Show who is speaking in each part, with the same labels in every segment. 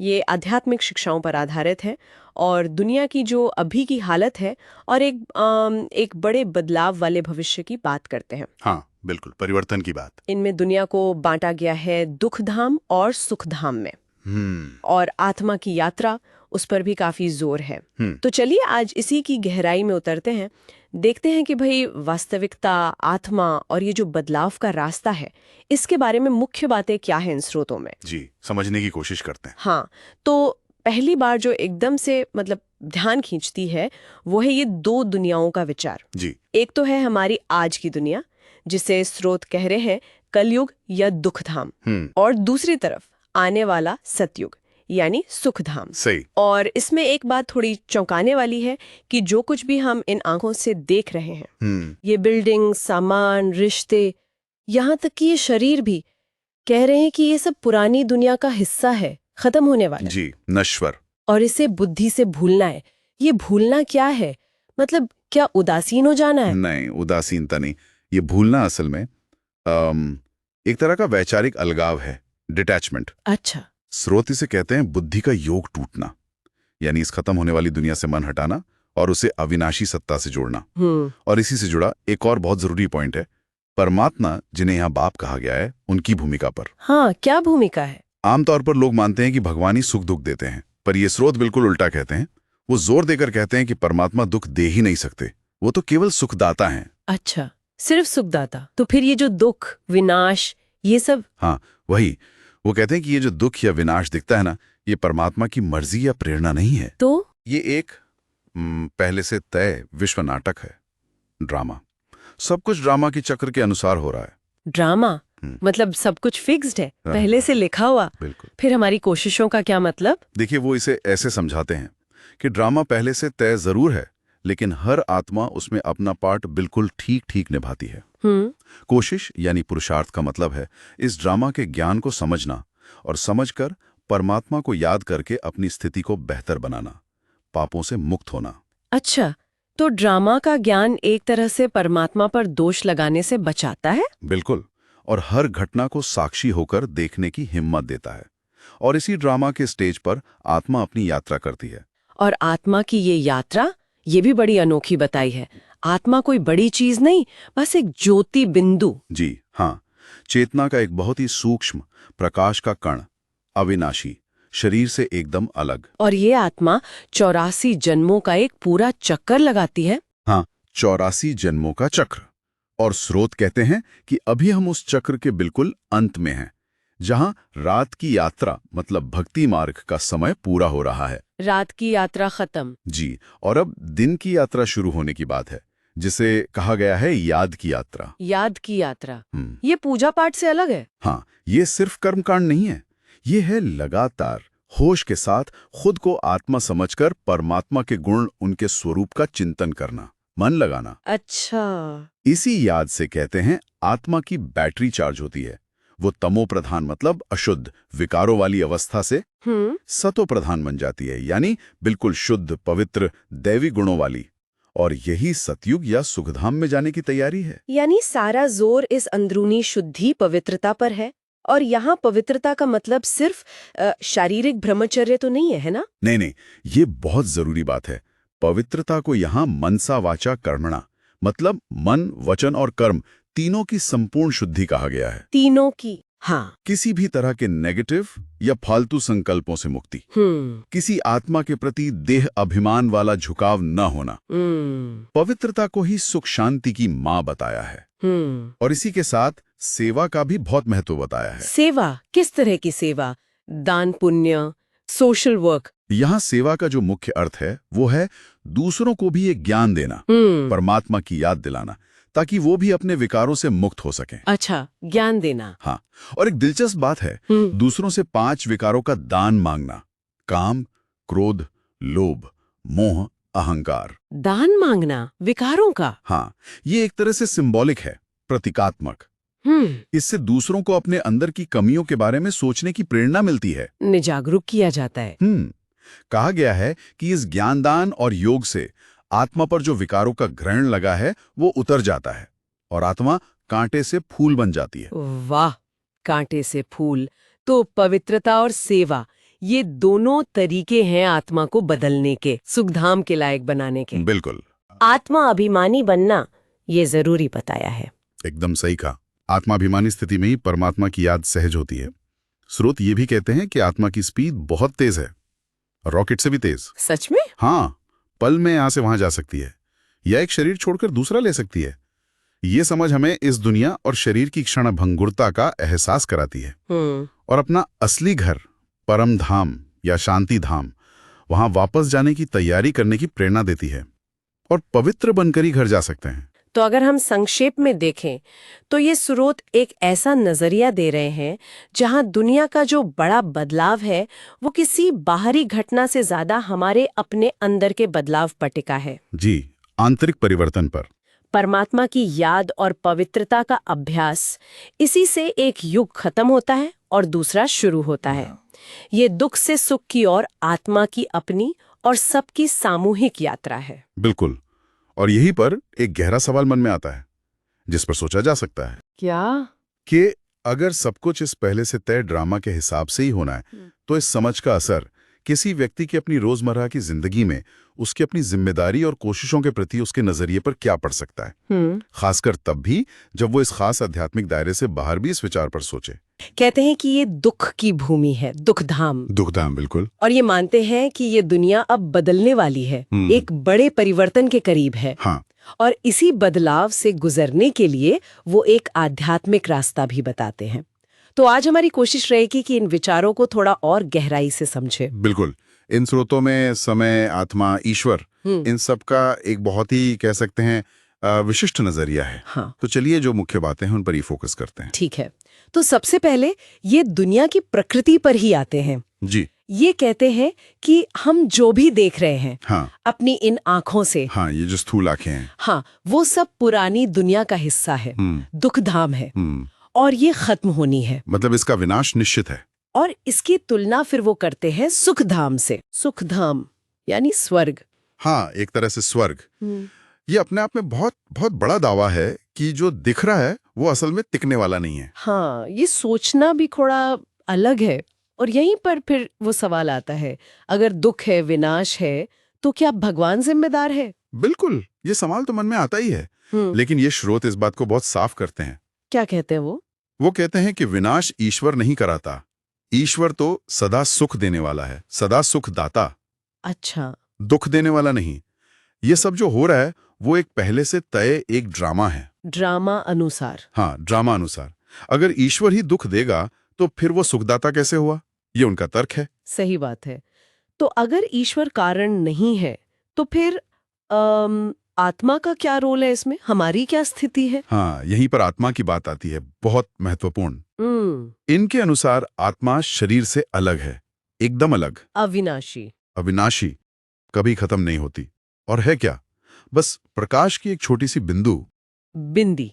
Speaker 1: ये आध्यात्मिक शिक्षाओं पर आधारित है और दुनिया की जो अभी की हालत है और एक बड़े बदलाव वाले भविष्य की बात करते हैं।
Speaker 2: हाँ, बिल्कुल, परिवर्तन की बात।
Speaker 1: इनमें दुनिया को बांटा गया है दुखधाम और सुखधाम में, और आत्मा की यात्रा, उस पर भी काफी जोर है। तो चलिए आज इसी की गहराई में उतरते हैं, देखते हैं कि भाई वास्तविकता, आत्मा और ये जो बदलाव का रास्ता है, इसके बारे में मुख्य बातें क्या हैं इन स्रोतों में।
Speaker 2: जी, समझने की कोशिश करते हैं।
Speaker 1: हाँ, तो पहली बार जो एकदम से ध्यान खींचती है वो है ये दो दुनियाओं का विचार।
Speaker 2: जी।
Speaker 1: एक तो है हमारी आज की दुनिया, जिसे स्रोत कह रहे हैं कलयुग या दुखधाम, और दूसरी तरफ आने वाला सतयुग यानी सुखधाम।
Speaker 2: सही।
Speaker 1: और इसमें एक बात थोड़ी चौंकाने वाली है कि जो कुछ भी हम इन आंखों से देख रहे हैं, ये बिल्डिंग, सामान, रिश्ते, यहाँ तक कि ये शरीर भी, कह रहे हैं कि ये सब पुरानी दुनिया का हिस्सा है, खत्म होने वाला।
Speaker 2: जी, नश्वर।
Speaker 1: और इसे बुद्धि से भूलना है। ये भूलना क्या है? क्या उदासीन हो जाना है?
Speaker 2: नहीं, उदासीनता नहीं। ये भूलना असल में एक तरह का वैचारिक अलगाव है, डिटैचमेंट।
Speaker 1: अच्छा।
Speaker 2: स्रोत इसे कहते हैं बुद्धि का योग टूटना, यानी इस खत्म होने वाली दुनिया से मन हटाना और उसे अविनाशी सत्ता से जोड़ना। और इसी से जुड़ा एक और बहुत जरूरी पॉइंट है, परमात्मा, जिन्हें यहाँ बाप कहा गया है, उनकी भूमिका पर।
Speaker 1: हाँ, क्या भूमिका है?
Speaker 2: आमतौर पर लोग मानते हैं कि भगवान ही सुख दुख देते हैं, पर ये स्रोत बिल्कुल उल्टा कहते हैं। वो जोर देकर कहते हैं कि परमात्मा दुख दे ही नहीं सकते, वो तो केवल सुखदाता हैं।
Speaker 1: अच्छा, सिर्फ सुखदाता। तो फिर ये जो दुख, विनाश, ये सब?
Speaker 2: हाँ, वही। वो कहते हैं कि ये जो दुख या विनाश दिखता है ना, ये परमात्मा की मर्जी या प्रेरणा नहीं है।
Speaker 1: तो
Speaker 2: ये एक पहले से तय विश्व नाटक है, ड्रामा। सब कुछ ड्रामा की चक्र के अनुसार हो रहा है।
Speaker 1: ड्रामा सब कुछ फिक्स्ड है, पहले से लिखा हुआ।
Speaker 2: बिल्कुल।
Speaker 1: फिर हमारी कोशिशों का क्या मतलब?
Speaker 2: देखिए, वो इसे ऐसे समझाते हैं कि ड्रामा पहले से तय जरूर है, लेकिन हर आत्मा उसमें अपना पार्ट बिल्कुल ठीक ठीक निभाती है। कोशिश यानी पुरुषार्थ का मतलब है इस ड्रामा के ज्ञान को समझना और समझकर परमात्मा को याद करके अपनी स्थिति को बेहतर बनाना, पापों से मुक्त होना।
Speaker 1: अच्छा, तो ड्रामा का ज्ञान एक तरह से परमात्मा पर दोष लगाने से बचाता है?
Speaker 2: बिल्कुल, और हर घटना को साक्षी होकर देखने की हिम्मत देता है। और इसी ड्रामा के स्टेज पर आत्मा अपनी यात्रा करती है।
Speaker 1: और आत्मा की ये यात्रा, ये भी बड़ी अनोखी बताई है। आत्मा कोई बड़ी चीज नहीं, बस एक ज्योति बिंदु।
Speaker 2: जी हाँ, चेतना का एक बहुत ही सूक्ष्म प्रकाश का कण, अविनाशी, शरीर से एकदम अलग।
Speaker 1: और ये आत्मा 84 जन्मों का एक पूरा चक्कर लगाती है।
Speaker 2: हाँ, 84 जन्मों का चक्र। और स्रोत कहते हैं कि अभी हम उस चक्र के बिल्कुल अंत में हैं, जहां रात की यात्रा भक्ति मार्ग का समय पूरा हो रहा है।
Speaker 1: रात की यात्रा खत्म।
Speaker 2: जी, और अब दिन की यात्रा शुरू होने की बात है, जिसे कहा गया है याद की यात्रा।
Speaker 1: याद की यात्रा, ये पूजा पाठ से अलग है।
Speaker 2: हाँ, ये सिर्फ कर्मकांड नहीं है, ये है लगातार होश के साथ खुद को आत्मा समझकर परमात्मा के गुण, उनके स्वरूप का चिंतन करना, मन लगाना।
Speaker 1: अच्छा।
Speaker 2: इसी याद से कहते हैं आत्मा की बैटरी चार्ज होती है। वो तमो प्रधान अशुद्ध विकारों वाली अवस्था से सतो प्रधान बन जाती है, यानी बिल्कुल शुद्ध, पवित्र, दैवी गुणों वाली। और यही सतयुग या सुखधाम में जाने की तैयारी है।
Speaker 1: यानी सारा जोर इस अंदरूनी शुद्धि, पवित्रता पर है। और यहाँ पवित्रता का मतलब सिर्फ शारीरिक ब्रह्मचर्य तो नहीं है ना?
Speaker 2: नहीं, ये बहुत जरूरी बात है। पवित्रता को यहाँ मनसा वाचा कर्मणा, मन, वचन और कर्म तीनों की संपूर्ण शुद्धि कहा गया है।
Speaker 1: तीनों की? हाँ।
Speaker 2: किसी भी तरह के नेगेटिव या फालतू संकल्पों से मुक्ति, किसी आत्मा के प्रति देह अभिमान वाला झुकाव न होना। पवित्रता को ही सुख शांति की माँ बताया है। और इसी के साथ सेवा का भी बहुत महत्व बताया है।
Speaker 1: सेवा? किस तरह की सेवा? दान, पुण्य, सोशल वर्क?
Speaker 2: यहाँ सेवा का जो मुख्य अर्थ है वो है दूसरों को भी एक ज्ञान देना, परमात्मा की याद दिलाना, ताकि वो भी अपने विकारों से मुक्त हो सकें।
Speaker 1: अच्छा, ज्ञान देना।
Speaker 2: हाँ, और एक दिलचस्प बात है, दूसरों से 5 विकारों का दान मांगना: काम, क्रोध, लोभ, मोह, अहंकार।
Speaker 1: दान मांगना विकारों का?
Speaker 2: हाँ, ये एक तरह से सिंबॉलिक है, प्रतीकात्मक। इससे दूसरों को अपने अंदर की कमियों के बारे में सोचने की प्रेरणा मिलती है,
Speaker 1: जागरूक किया जाता है।
Speaker 2: कहा गया है कि इस ज्ञानदान और योग से आत्मा पर जो विकारों का ग्रहण लगा है वो उतर जाता है और आत्मा कांटे से फूल बन जाती है।
Speaker 1: वाह, कांटे से फूल! तो पवित्रता और सेवा, ये दोनों तरीके हैं आत्मा को बदलने के, सुखधाम के लायक बनाने के।
Speaker 2: बिल्कुल,
Speaker 1: आत्मा अभिमानी बनना ये जरूरी बताया है।
Speaker 2: एकदम सही कहा। आत्माभिमानी स्थिति में ही परमात्मा की याद सहज होती है। स्रोत ये भी कहते हैं कि आत्मा की स्पीड बहुत तेज है, रॉकेट से भी तेज।
Speaker 1: सच में?
Speaker 2: हाँ, पल में यहां से वहां जा सकती है या एक शरीर छोड़कर दूसरा ले सकती है। ये समझ हमें इस दुनिया और शरीर की क्षण भंगुरता का एहसास कराती है और अपना असली घर, परम धाम या शांति धाम, वहां वापस जाने की तैयारी करने की प्रेरणा देती है और पवित्र बनकर ही घर जा सकते हैं।
Speaker 1: तो अगर हम संक्षेप में देखें तो ये स्रोत एक ऐसा नजरिया दे रहे हैं जहां दुनिया का जो बड़ा बदलाव है वो किसी बाहरी घटना से ज्यादा हमारे अपने अंदर के बदलाव पर टिका है।
Speaker 2: जी, आंतरिक परिवर्तन पर।
Speaker 1: परमात्मा की याद और पवित्रता का अभ्यास, इसी से एक युग खत्म होता है और दूसरा शुरू होता है। ये दुख से सुख की ओर आत्मा की अपनी और सबकी सामूहिक यात्रा है।
Speaker 2: बिल्कुल, और यहीं पर एक गहरा सवाल मन में आता है जिस पर सोचा जा सकता है।
Speaker 1: क्या?
Speaker 2: कि अगर सब कुछ इस पहले से तय ड्रामा के हिसाब से ही होना है, तो इस समझ का असर किसी व्यक्ति की अपनी रोजमर्रा की जिंदगी में उसकी अपनी जिम्मेदारी और कोशिशों के प्रति उसके नजरिए पर क्या पड़ सकता है, खासकर तब भी जब वो इस खास आध्यात्मिक दायरे से बाहर भी इस विचार पर सोचे।
Speaker 1: कहते हैं कि ये दुख की भूमि है, दुखधाम।
Speaker 2: दुखधाम, बिल्कुल।
Speaker 1: और ये मानते हैं कि ये दुनिया अब बदलने वाली है, एक बड़े परिवर्तन के करीब है।
Speaker 2: हाँ।
Speaker 1: और इसी बदलाव से गुजरने के लिए वो एक आध्यात्मिक रास्ता भी बताते हैं। तो आज हमारी कोशिश रहेगी कि इन विचारों को थोड़ा और गहराई से समझे।
Speaker 2: बिल्कुल, इन स्रोतों में समय, आत्मा, ईश्वर, इन सब का एक बहुत ही कह सकते हैं विशिष्ट नजरिया है।
Speaker 1: हाँ।
Speaker 2: तो चलिए जो मुख्य बातें हैं उन पर ही फोकस करते हैं।
Speaker 1: ठीक है, तो सबसे पहले ये दुनिया की प्रकृति पर ही आते हैं।
Speaker 2: जी।
Speaker 1: ये कहते हैं कि हम जो भी देख रहे हैं,
Speaker 2: हाँ,
Speaker 1: अपनी इन आंखों से,
Speaker 2: हाँ, ये जो स्थूल आंखें हैं,
Speaker 1: हाँ, वो सब पुरानी दुनिया का हिस्सा है, दुखधाम है, और ये खत्म होनी है।
Speaker 2: मतलब इसका विनाश निश्चित है।
Speaker 1: और इसकी तुलना फिर वो करते हैं सुखधाम से। सुखधाम यानी स्वर्ग।
Speaker 2: हाँ, एक तरह से स्वर्ग। ये अपने आप में बहुत बहुत बड़ा दावा है कि जो दिख रहा है वो असल में टिकने वाला नहीं है।
Speaker 1: हाँ, ये सोचना भी थोड़ा अलग है। और यहीं पर फिर वो सवाल आता है, अगर दुख है, विनाश है, तो क्या भगवान जिम्मेदार है?
Speaker 2: बिल्कुल, ये सवाल तो मन में आता ही है। लेकिन ये स्रोत इस बात को बहुत साफ करते हैं।
Speaker 1: क्या कहते हैं वो?
Speaker 2: वो कहते हैं कि विनाश ईश्वर नहीं कराता, ईश्वर तो सदा सुख देने वाला है, सदा सुख दाता।
Speaker 1: अच्छा।
Speaker 2: दुख देने वाला नहीं। ये सब जो हो रहा है वो एक पहले से तय एक ड्रामा है।
Speaker 1: ड्रामा अनुसार?
Speaker 2: हाँ, ड्रामा अनुसार। अगर ईश्वर ही दुख देगा तो फिर वो सुखदाता कैसे हुआ? ये उनका तर्क है।
Speaker 1: सही बात है। तो अगर ईश्वर कारण नहीं है तो फिर आत्मा का क्या रोल है इसमें? हमारी क्या स्थिति है?
Speaker 2: हाँ, यहीं पर आत्मा की बात आती है, बहुत महत्वपूर्ण। इनके अनुसार आत्मा शरीर से अलग है, एकदम अलग,
Speaker 1: अविनाशी,
Speaker 2: अविनाशी, कभी खत्म नहीं होती। और है क्या? बस प्रकाश की एक छोटी सी बिंदी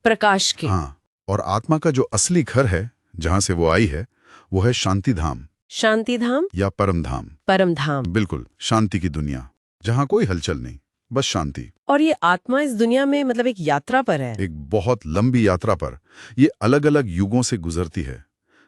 Speaker 1: प्रकाश की।
Speaker 2: हाँ, और आत्मा का जो असली घर है, जहां से वो आई है, वो है शांति धाम।
Speaker 1: शांति धाम
Speaker 2: या परम धाम।
Speaker 1: परम धाम।
Speaker 2: बिल्कुल, शांति की दुनिया, जहां कोई हलचल नहीं, बस शांति।
Speaker 1: और ये आत्मा इस दुनिया में मतलब एक यात्रा पर है,
Speaker 2: एक बहुत लंबी यात्रा पर। ये अलग अलग युगों से गुजरती है,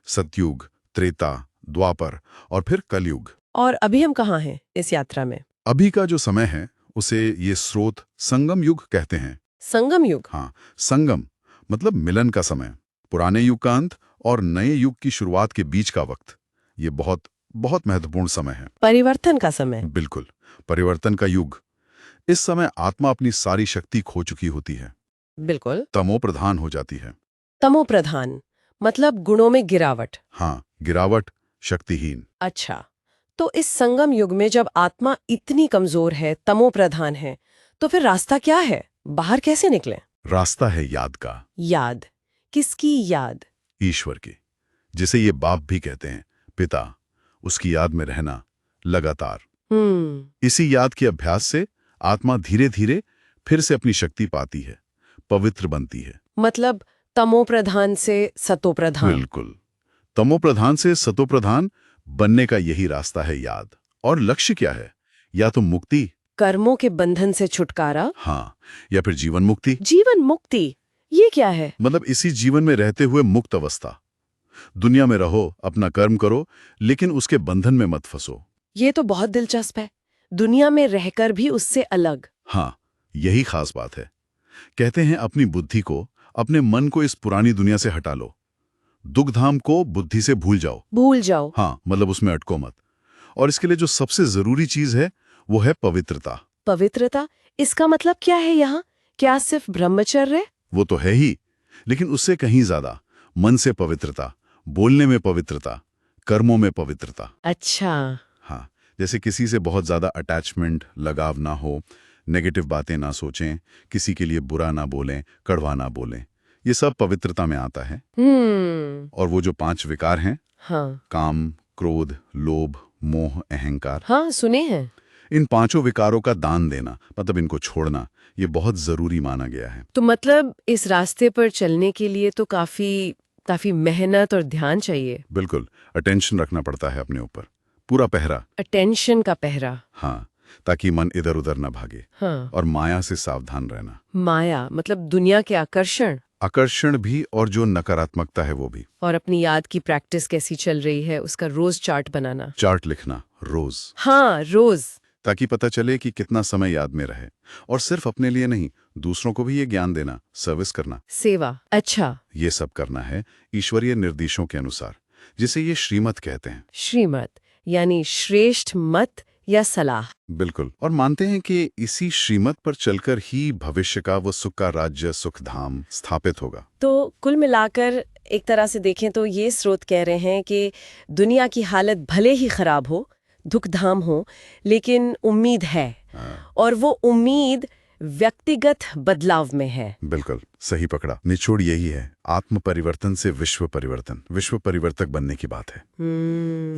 Speaker 2: सतयुग, त्रेता, द्वापर और फिर कलयुग।
Speaker 1: और अभी हम कहाँ हैं इस यात्रा में?
Speaker 2: अभी का जो समय है उसे ये स्रोत संगम युग कहते हैं।
Speaker 1: संगम युग?
Speaker 2: हाँ, संगम मतलब मिलन का समय, पुराने युग का अंत और नए युग की शुरुआत के बीच का वक्त। ये बहुत बहुत महत्वपूर्ण समय है।
Speaker 1: परिवर्तन का समय?
Speaker 2: बिल्कुल, परिवर्तन का युग। इस समय आत्मा अपनी सारी शक्ति खो चुकी होती है।
Speaker 1: बिल्कुल।
Speaker 2: तमो प्रधान हो जाती है।
Speaker 1: तमो प्रधान मतलब गुणों में गिरावट?
Speaker 2: हाँ, गिरावट, शक्तिहीन।
Speaker 1: अच्छा, तो इस संगम युग में जब आत्मा इतनी कमजोर है, तमो प्रधान है, तो फिर रास्ता क्या है? बाहर कैसे निकले?
Speaker 2: रास्ता है याद का।
Speaker 1: याद? किसकी याद?
Speaker 2: ईश्वर की, जिसे ये बाप भी कहते हैं, पिता। उसकी याद में रहना लगातार। इसी याद के अभ्यास से आत्मा धीरे धीरे फिर से अपनी शक्ति पाती है, पवित्र बनती है।
Speaker 1: मतलब तमो प्रधान से सतो प्रधान?
Speaker 2: बिल्कुल, तमो प्रधान से सतो प्रधान बनने का यही रास्ता है याद। और लक्ष्य क्या है? या तो मुक्ति,
Speaker 1: कर्मों के बंधन से छुटकारा,
Speaker 2: हाँ, या फिर जीवन मुक्ति।
Speaker 1: जीवन मुक्ति ये क्या है?
Speaker 2: मतलब इसी जीवन में रहते हुए मुक्त अवस्था। दुनिया में रहो, अपना कर्म करो, लेकिन उसके बंधन में मत फंसो।
Speaker 1: ये तो बहुत दिलचस्प है। दुनिया में रहकर भी उससे अलग।
Speaker 2: हाँ, यही खास बात है। कहते हैं अपनी बुद्धि को, अपने मन को इस पुरानी दुनिया से हटा लो। दुखधाम को बुद्धि से भूल जाओ।
Speaker 1: भूल जाओ।
Speaker 2: हाँ, मतलब उसमें अटको मत। और इसके लिए जो सबसे जरूरी चीज है वो है पवित्रता।
Speaker 1: पवित्रता? इसका मतलब क्या है यहाँ? क्या सिर्फ ब्रह्मचर्य?
Speaker 2: वो तो है ही, लेकिन उससे कहीं ज्यादा। मन से पवित्रता, बोलने में पवित्रता, कर्मों में पवित्रता।
Speaker 1: अच्छा।
Speaker 2: हाँ, जैसे किसी से बहुत ज्यादा अटैचमेंट, लगाव ना हो, नेगेटिव बातें ना सोचें, किसी के लिए बुरा ना बोलें, कड़वा ना बोलें। ये सब पवित्रता में आता है। और वो जो 5 विकार हैं,
Speaker 1: हाँ।
Speaker 2: काम, क्रोध, लोभ, मोह, अहंकार,
Speaker 1: हाँ, सुने हैं।
Speaker 2: इन 5 विकारों का दान देना, मतलब इनको छोड़ना, ये बहुत जरूरी माना गया है।
Speaker 1: तो मतलब इस रास्ते पर चलने के लिए तो काफी मेहनत और ध्यान चाहिए।
Speaker 2: बिल्कुल, अटेंशन रखना पड़ता है अपने ऊपर, पूरा पहरा।
Speaker 1: अटेंशन का पहरा।
Speaker 2: हाँ, ताकि मन इधर उधर ना भागे।
Speaker 1: हाँ।
Speaker 2: और माया से सावधान रहना।
Speaker 1: माया मतलब दुनिया के आकर्षण।
Speaker 2: आकर्षण भी, और जो नकारात्मकता है वो भी।
Speaker 1: और अपनी याद की प्रैक्टिस कैसी चल रही है उसका रोज चार्ट बनाना।
Speaker 2: चार्ट लिखना रोज।
Speaker 1: हाँ, रोज।
Speaker 2: ताकि पता चले कि कितना समय याद में रहे। और सिर्फ अपने लिए नहीं, दूसरों को भी ये ज्ञान देना, सर्विस करना,
Speaker 1: सेवा। अच्छा।
Speaker 2: ये सब करना है ईश्वरीय निर्देशों के अनुसार, जिसे ये श्रीमत कहते हैं।
Speaker 1: श्रीमत यानी श्रेष्ठ मत या सलाह।
Speaker 2: बिल्कुल। और मानते हैं कि इसी श्रीमत पर चलकर ही भविष्य का वो सुख का राज्य, सुखधाम स्थापित होगा।
Speaker 1: तो कुल मिलाकर एक तरह से देखें तो ये स्रोत कह रहे हैं कि दुनिया की हालत भले ही खराब हो, दुखधाम हो, लेकिन उम्मीद है। और वो उम्मीद व्यक्तिगत बदलाव में है।
Speaker 2: बिल्कुल सही पकड़ा। निचोड़ यही है, आत्म परिवर्तन से विश्व परिवर्तन, विश्व परिवर्तक बनने की बात है।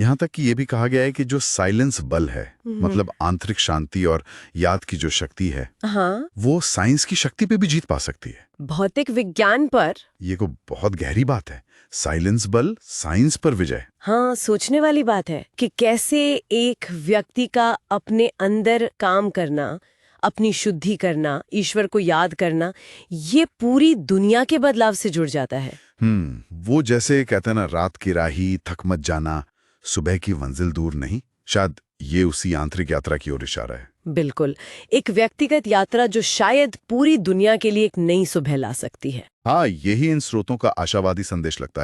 Speaker 2: यहाँ तक कि ये भी कहा गया है कि जो साइलेंस बल है, मतलब आंतरिक शांति और याद की जो शक्ति है,
Speaker 1: हाँ,
Speaker 2: वो साइंस की शक्ति पे भी जीत पा सकती है।
Speaker 1: भौतिक विज्ञान पर।
Speaker 2: ये को बहुत गहरी बात है। साइलेंस बल, साइंस पर विजय।
Speaker 1: हाँ, सोचने वाली बात है कि कैसे एक व्यक्ति का अपने अंदर काम करना, अपनी शुद्धि करना, ईश्वर को याद करना, ये पूरी दुनिया के बदलाव से जुड़ जाता है।
Speaker 2: वो जैसे कहते हैं ना, रात की राही थक मत जाना, सुबह की मंजिल दूर नहीं। शायद ये उसी आंतरिक यात्रा की ओर इशारा है।
Speaker 1: बिल्कुल, एक व्यक्तिगत यात्रा जो शायद पूरी दुनिया के लिए एक नई सुबह ला सकती है।
Speaker 2: हाँ, यही इन स्रोतों का आशावादी संदेश लगता है।